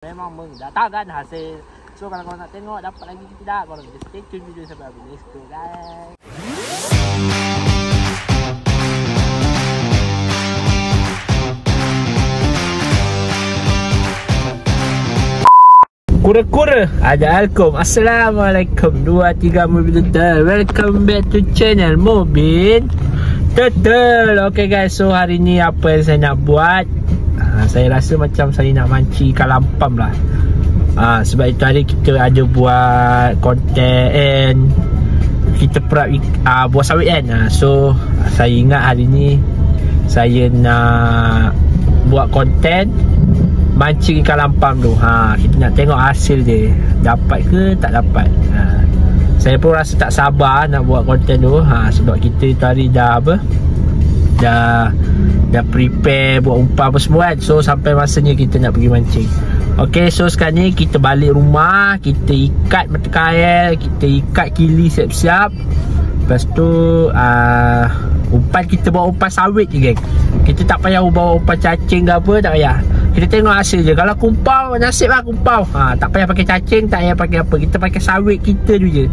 Memang mendatangkan hasil. So kalau korang nak tengok dapat lagi ke tidak, korang just stay tune video sampai habis. Let's go guys. Kura-kura, Assalamualaikum 2-3 Mobil Turtle. Welcome back to channel Mobil Turtle. Okay guys, so hari ni apa yang saya nak buat, saya rasa macam saya nak mancing ikan lampam lah. Sebab itu hari kita ada buat konten, kita perap buah sawit kan. So saya ingat hari ni saya nak buat konten mancing ikan lampam tu. Kita nak tengok hasil dia, dapat ke tak dapat. Saya pun rasa tak sabar nak buat konten tu. Sebab kita tadi dah dah prepare buat umpan apa semua kan. So sampai masanya kita nak pergi mancing. Ok, so sekarang ni kita balik rumah, kita ikat mata kail, kita ikat kili siap-siap. Lepas tu umpan kita bawa umpan sawit je geng. Kita tak payah bawa umpan cacing ke apa, tak payah. Kita tengok hasil je. Kalau kumpau, nasib lah kumpau. Tak payah pakai cacing, tak payah pakai apa. Kita pakai sawit kita tu je.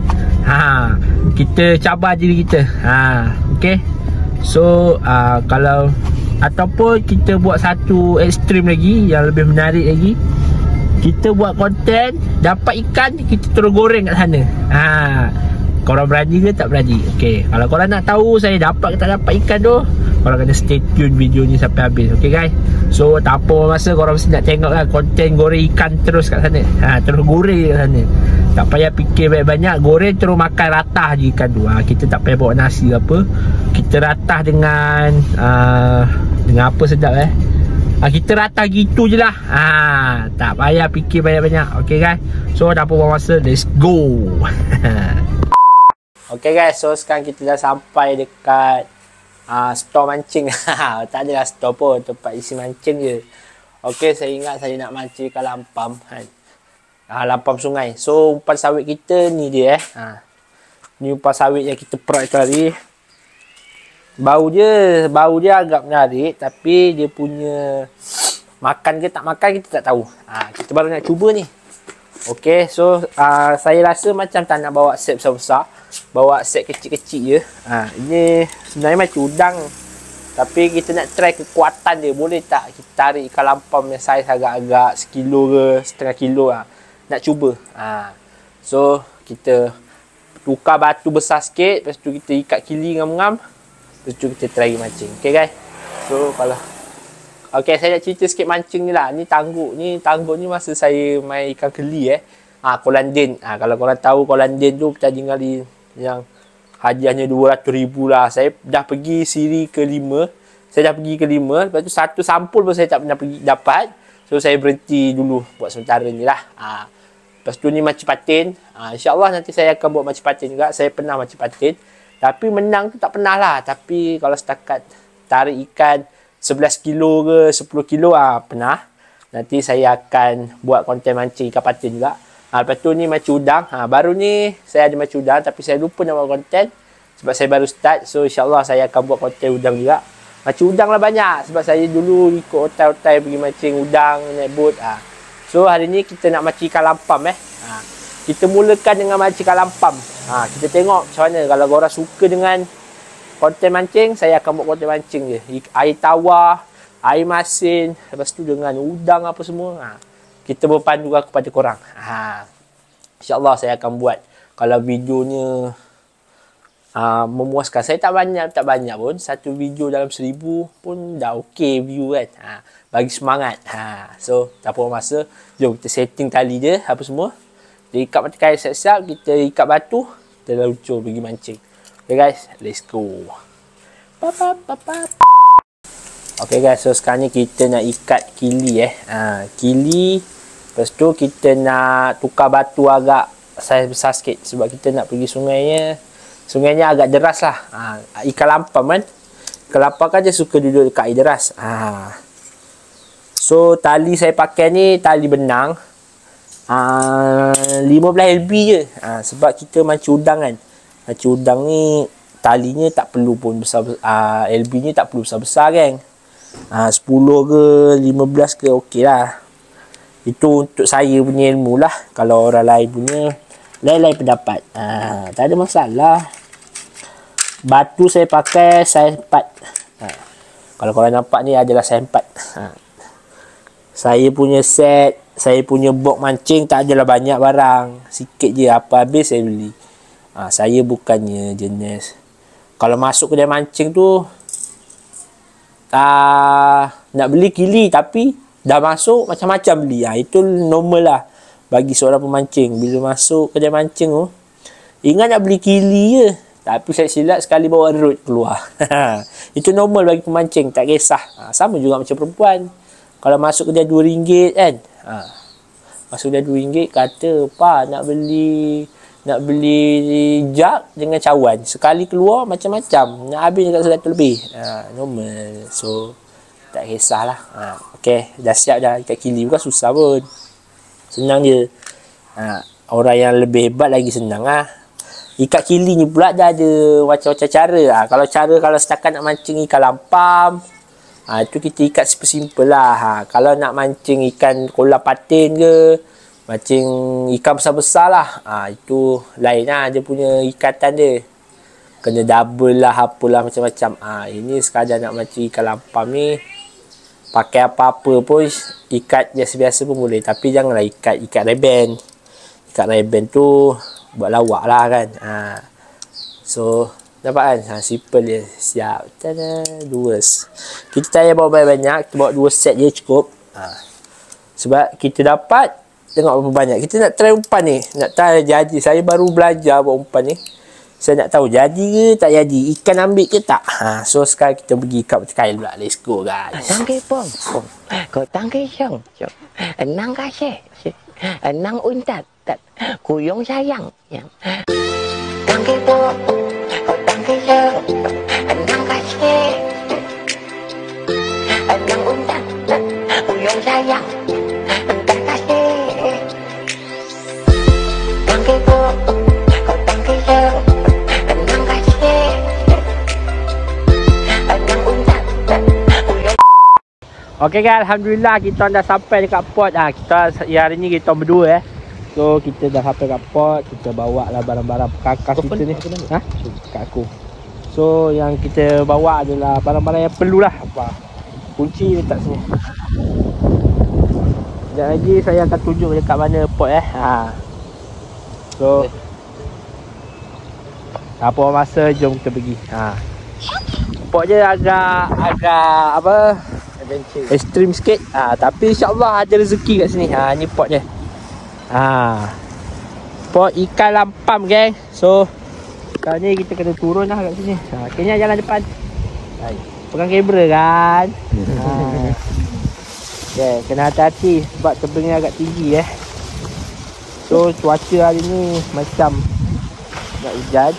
Kita cabar diri kita. Ok. So kalau ataupun kita buat satu ekstrim lagi yang lebih menarik lagi, kita buat konten dapat ikan, kita terus goreng kat sana. Korang berani ke tak berani? Okay, kalau korang nak tahu saya dapat ke tak dapat ikan tu, korang kena stay tune video ni sampai habis. Okay guys, so tak apa masa korang mesti nak tengok kan konten goreng ikan terus kat sana. Terus goreng kat sana, tak payah fikir banyak-banyak, goreng terus makan ratah je ikan tu. Kita tak payah bawa nasi apa, kita ratah dengan apa sedap kita ratah gitu je lah. Tak payah fikir banyak-banyak. Okay guys, so tak apa buang masa, let's go. Okay guys, so sekarang kita dah sampai dekat store mancing. Tak adalah store pun, tempat isi mancing je. Okay, saya ingat saya nak mancing ikan lampam kan. Lampam sungai. So umpan sawit kita ni dia ni umpan sawit yang kita perap tadi. Bau dia agak menarik, tapi dia punya makan ke tak makan kita tak tahu. Kita baru nak cuba ni. Okay, so saya rasa macam tak nak bawa set besar-besar, bawa set kecil-kecil je. Ini sebenarnya macam udang, tapi kita nak try kekuatan dia. Boleh tak kita tarik ikan lampam yang saiz agak-agak sekilo ke setengah kilo nak cuba. So kita tukar batu besar sikit, lepas tu kita ikat kili ngam-ngam, lepas tu kita try mancing. Okay guys, so kalau okay, saya nak cerita sikit mancing ni lah. Ni tangguk ni masa saya main ikan keli Kolam Den. Kalau korang tahu Kolam Den tu pertandingan yang hadiahnya 200,000 lah. Saya dah pergi siri ke-5. Saya dah pergi ke-5. Lepas tu satu sampul pun saya tak pernah pergi dapat. So saya berhenti dulu buat sementara ni lah. Lepas tu ni macam patin. InsyaAllah nanti saya akan buat macam patin juga. Saya pernah macam patin, tapi menang tu tak pernah lah. Tapi kalau setakat tarik ikan 11 kilo ke 10 kilo pernah. Nanti saya akan buat konten mancing ikan patin juga. Lepas tu ni macam udang. Baru ni saya ada macam udang, tapi saya lupa nak buat konten sebab saya baru start. So insyaAllah saya akan buat konten udang juga. Macam udang lah banyak, sebab saya dulu ikut hotel-hotel pergi mancing udang, naik boat. So hari ni kita nak mancing ikan lampam Kita mulakan dengan mancing ikan lampam. Kita tengok macam mana. Kalau korang suka dengan konten mancing, saya akan buat konten mancing je. Air tawar, air masin, lepas tu dengan udang apa semua. Kita berpandu kepada korang. InsyaAllah saya akan buat. Kalau videonya memuaskan. Saya tak banyak pun. Satu video dalam 1000 pun dah okey view kan. Bagi semangat. So tak apa masa, jom kita setting tali dia apa semua. Kita ikat mata kail siap-siap, kita ikat batu, kita luncur pergi mancing. Okay guys, let's go. Okay guys, so sekarang ni kita nak ikat kili kili. Lepas tu kita nak tukar batu agak saiz besar sikit, sebab kita nak pergi sungainya agak deras lah. Ikan lampam kan, ikan lampam kan dia suka duduk dekat air deras. So tali saya pakai ni tali benang 15 LB je. Sebab kita mancing udang kan. Mancing udang ni talinya tak perlu pun besar, LB ni tak perlu besar-besar kan. 10 ke 15 ke okey lah. Itu untuk saya punya ilmu lah. Kalau orang lain punya lain-lain pendapat. Tak ada masalah. Batu saya pakai saiz 4. Kalau korang nampak ni adalah saiz 4. Saya punya set, saya punya box mancing tak adalah banyak barang. Sikit je, apa habis saya beli. Saya bukannya jenis kalau masuk kedai mancing tu nak beli kili, tapi dah masuk macam-macam beli. Itu normal lah bagi seorang pemancing. Bila masuk kedai mancing tu, ingat nak beli kili je, tapi saya silap sekali bawa rod keluar. Itu normal bagi pemancing, tak kisah. Sama juga macam perempuan. Kalau masuk kedai RM2 kan, masuk kedai RM2, kata, "Pa, nak beli jak dengan cawan." Sekali keluar macam-macam, nak habis dekat 100 lebih. Normal. So tak kisahlah. Okay, dah siap dah ikat kili, bukan susah pun, senang je. Orang yang lebih hebat lagi senang ikat kili ni pula dah ada macam-macam cara. Kalau setakat nak mancing ikan lampam, itu kita ikat simple lah. Kalau nak mancing ikan kolam patin ke, mancing ikan besar-besar lah, itu lain lah dia punya ikatan dia. Kena double lah, apalah macam-macam. Ini sekadar nak mancing ikan lampam ni, pakai apa-apa pun, ikat biasa-biasa pun boleh. Tapi janganlah ikat reben. Ikat reben tu buat lawak lah kan. So nampak kan, simple je. Siap. Tada, 2. Kita tak payah bawa banyak-banyak, kita bawa 2 set je cukup. Sebab kita dapat, tengok berapa banyak. Kita nak try umpan ni, nak try jadi. Saya baru belajar buat umpan ni. Saya nak tahu jadi ke tak jadi, ikan ambil ke tak. So sekarang kita pergi ikat berkail pula. Let's go guys. Tangkai pom, kau tangkai syong, enang kasih, enang untat, kuyong sayang. Tangkai pom, kau tangkai syong, enang kasih, enang untat, kuyong sayang. Entar kasih. Tangkai pom, kau tangkai syong. Okay guys, Alhamdulillah kita dah sampai dekat port. Kita hari ni kita berdua So kita dah sampai dekat port. Kita bawa lah barang-barang perkakas kita ni. Kat aku. So yang kita bawa adalah barang-barang yang perlu lah. Kunci letak sini. Sekejap lagi saya akan tunjuk dekat mana port So apa masa, jom kita pergi. Port je agak apa, ekstrim sikit. Tapi insyaAllah ada rezeki kat sini. Ni port je. Port ikan lampam geng. So sekarang ni kita kena turun lah kat sini. Kena jalan depan. Pegang kamera kan. Okay, kena hati-hati sebab tebing agak tinggi So cuaca hari ni macam nak hujan.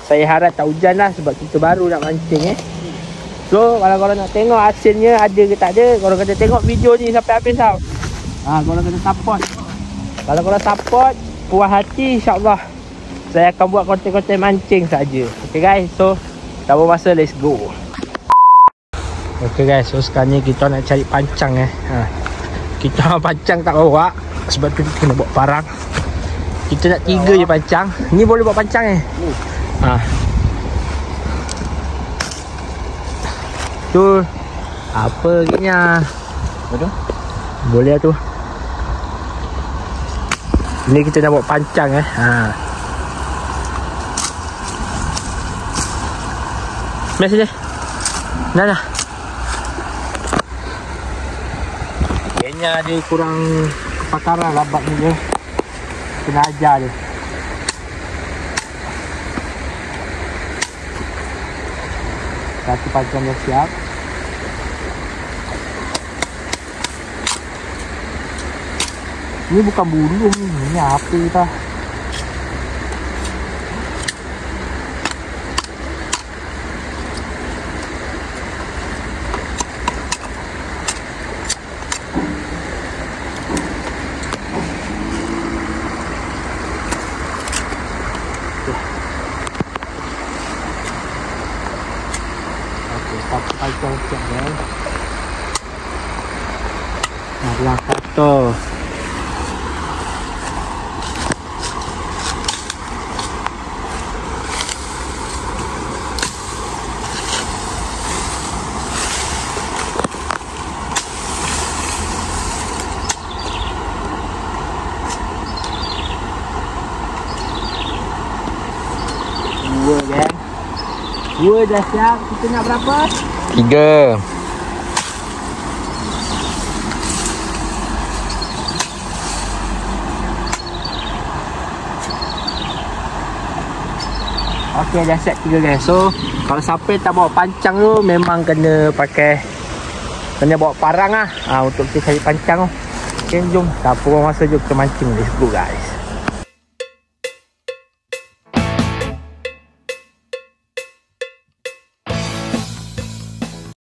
Saya harap tak hujan lah sebab kita baru nak mancing So kalau korang nak tengok hasilnya ada ke tak ada, korang kena tengok video ni sampai habis tau. Korang kena support. Kalau korang support, puas hati, insyaAllah saya akan buat konten-konten mancing saja. Okay guys, so tak berapa masa, let's go. Okay guys, so sekarang ni kita nak cari pancang Kita pancang tak bawa sebab tu kita kena bawa parang. Kita nak 3 je pancang. Ni boleh bawa pancang Tu apa gitnya? Betul? Boleh tu. Ni kita nak bawa pancang Mari sini. Nah. Kayaknya dia kurang kepakaran labat ni je. Kena ajar dia. Satu pancang dah siap. Ini bukan burung ni. Ini apa tah? Satu pancang siap guys. Nah, belakang. betul. Dua kan. Dua dah siap. Kita nak berapa? 3. Okey, dah set 3 guys. So, kalau siapa tak bawa pancang tu memang kena pakai, kena bawa parang lah untuk kita cari pancang tu. Okay, jom. Tak apa masa, jom kita mancing. Let's go guys.